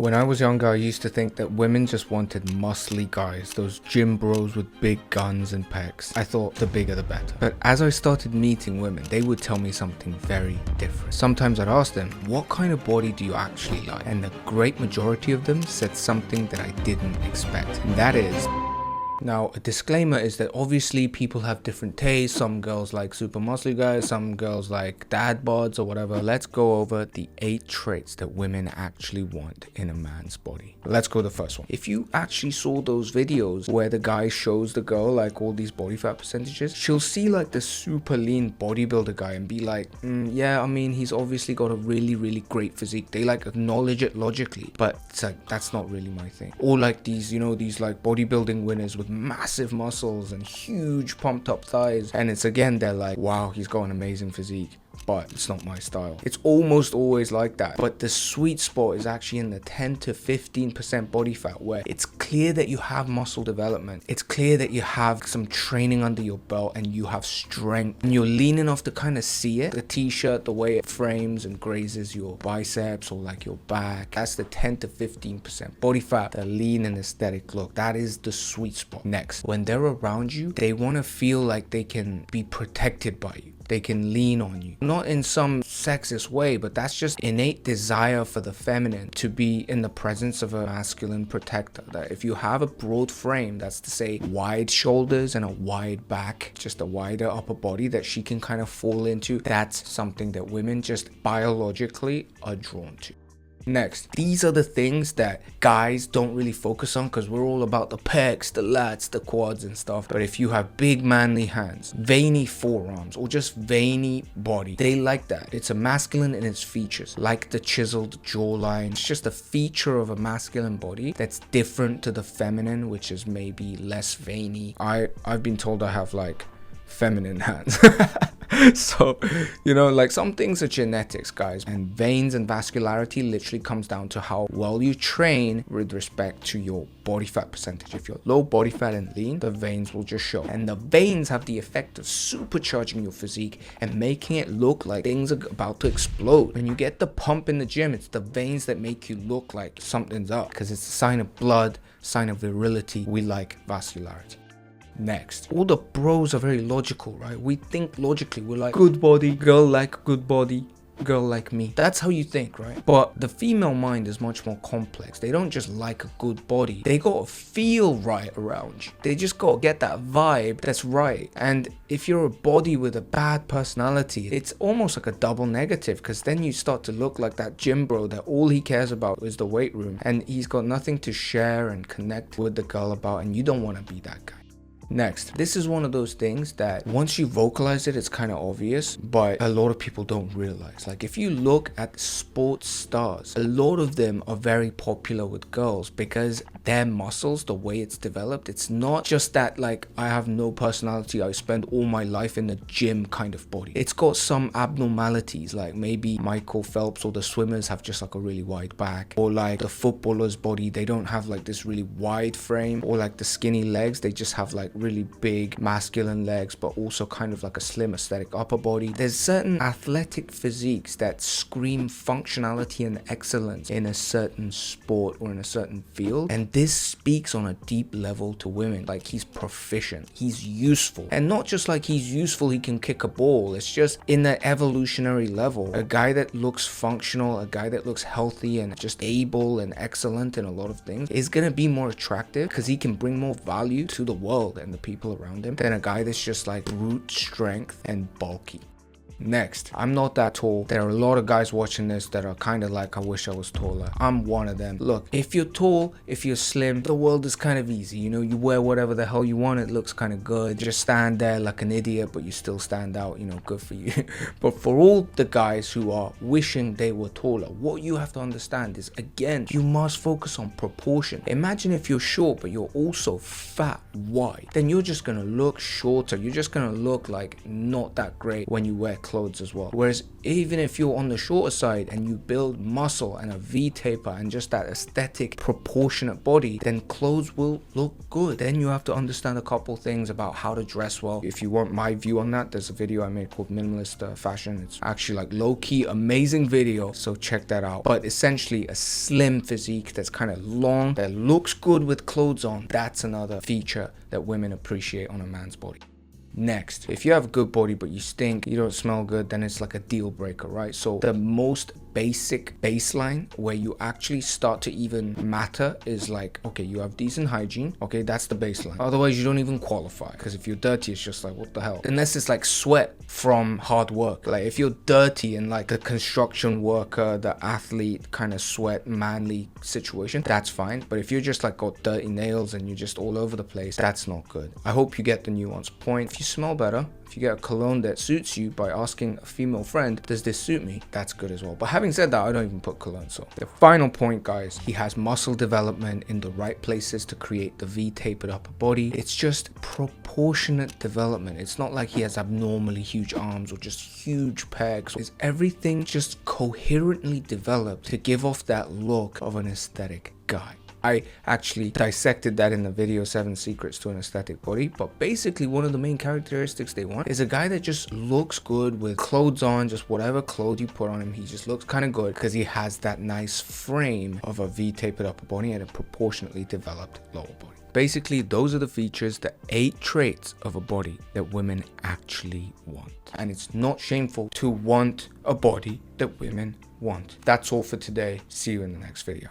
When I was younger, I used to think that women just wanted muscly guys, those gym bros with big guns and pecs. I thought the bigger the better. But as I started meeting women, they would tell me something very different. Sometimes I'd ask them, what kind of body do you actually like? And the great majority of them said something that I didn't expect. And that is... Now, a disclaimer is that obviously people have different tastes. Some girls like super muscly guys, some girls like dad bods or whatever. Let's go over the 8 traits that women actually want in a man's body. Let's go to the first one. If you actually saw those videos where the guy shows the girl like all these body fat percentages, she'll see like the super lean bodybuilder guy and be like, yeah, I mean, he's obviously got a really great physique. They like acknowledge it logically, but it's like, that's not really my thing. Or like these, you know, these like bodybuilding winners with massive muscles and huge pumped up thighs, and it's again, they're like, wow, he's got an amazing physique, but it's not my style. It's almost always like that. But the sweet spot is actually in the 10 to 15% body fat, where it's clear that you have muscle development, it's clear that you have some training under your belt and you have strength, and you're lean enough to kind of see it. The t-shirt, the way it frames and grazes your biceps or like your back, that's the 10 to 15% body fat, the lean and aesthetic look. That is the sweet spot. Next, when they're around you, they want to feel like they can be protected by you. They can lean on you. Not in some sexist way, but that's just innate desire for the feminine to be in the presence of a masculine protector. That if you have a broad frame, that's to say wide shoulders and a wide back, just a wider upper body that she can kind of fall into, that's something that women just biologically are drawn to. Next, these are the things that guys don't really focus on because we're all about the pecs, the lats, the quads and stuff. But if you have big manly hands, veiny forearms, or just veiny body, they like that. It's a masculine in its features, like the chiseled jawline. It's just a feature of a masculine body that's different to the feminine, which is maybe less veiny. I've been told I have like feminine hands. So, you know, like some things are genetics, guys, and veins and vascularity literally comes down to how well you train with respect to your body fat percentage. If you're low body fat and lean, the veins will just show, and the veins have the effect of supercharging your physique and making it look like things are about to explode. When you get the pump in the gym, it's the veins that make you look like something's up, because it's a sign of blood, sign of virility. We like vascularity. Next, all the bros are very logical, right? We think logically. We're like, good body, girl like good body, girl like me. That's how you think, right? But the female mind is much more complex. They don't just like a good body. They gotta feel right around you. They just gotta get that vibe that's right. And if you're a body with a bad personality, it's almost like a double negative, because then you start to look like that gym bro that all he cares about is the weight room, and he's got nothing to share and connect with the girl about, and you don't want to be that guy. Next, this is one of those things that once you vocalize it, it's kind of obvious, but a lot of people don't realize. Like if you look at sports stars, a lot of them are very popular with girls because their muscles, the way it's developed, it's not just that like I have no personality, I spend all my life in the gym kind of body. It's got some abnormalities, like maybe Michael Phelps or the swimmers have just like a really wide back, or like the footballer's body, they don't have like this really wide frame, or like the skinny legs, they just have like really big masculine legs, but also kind of like a slim aesthetic upper body. There's certain athletic physiques that scream functionality and excellence in a certain sport or in a certain field, and this speaks on a deep level to women. Like he's proficient, he's useful, and not just like he's useful, he can kick a ball. It's just in the evolutionary level, a guy that looks functional, a guy that looks healthy and just able and excellent in a lot of things is gonna be more attractive because he can bring more value to the world and the people around him than a guy that's just like brute strength and bulky. Next, I'm not that tall. There are a lot of guys watching this that are kind of like, I wish I was taller. I'm one of them. Look, if you're tall, if you're slim, the world is kind of easy. You know, you wear whatever the hell you want, it looks kind of good. Just stand there like an idiot, but you still stand out, you know, good for you. But for all the guys who are wishing they were taller, what you have to understand is, again, you must focus on proportion. Imagine if you're short, but you're also fat wide, then you're just gonna look shorter. You're just gonna look like not that great when you wear clothes clothes as well. Whereas even if you're on the shorter side and you build muscle and a V-taper and just that aesthetic proportionate body, then clothes will look good. Then you have to understand a couple things about how to dress well. If you want my view on that, there's a video I made called Minimalist Fashion. It's actually like low-key amazing video, so check that out. But essentially a slim physique that's kind of long, that looks good with clothes on, that's another feature that women appreciate on a man's body. Next, if you have a good body but you stink, you don't smell good, then it's like a deal breaker, right? So the most basic baseline where you actually start to even matter is like, okay, you have decent hygiene, okay, that's the baseline. Otherwise you don't even qualify, because if you're dirty, it's just like, what the hell? Unless it's like sweat from hard work. Like if you're dirty and like the construction worker, the athlete kind of sweat manly situation, that's fine. But if you're just like got dirty nails and you're just all over the place, that's not good. I hope you get the nuanced point. If you smell better, if you get a cologne that suits you by asking a female friend, does this suit me? That's good as well. But having said that, I don't even put cologne. So the final point, guys, he has muscle development in the right places to create the V-tapered upper body. It's just proportionate development. It's not like he has abnormally huge arms or just huge pecs. Is everything just coherently developed to give off that look of an aesthetic guy? I actually dissected that in the video 7 Secrets to an Aesthetic Body, but basically one of the main characteristics they want is a guy that just looks good with clothes on. Just whatever clothes you put on him, he just looks kind of good because he has that nice frame of a V-tapered upper body and a proportionately developed lower body. Basically, those are the features, the 8 traits of a body that women actually want. And it's not shameful to want a body that women want. That's all for today. See you in the next video.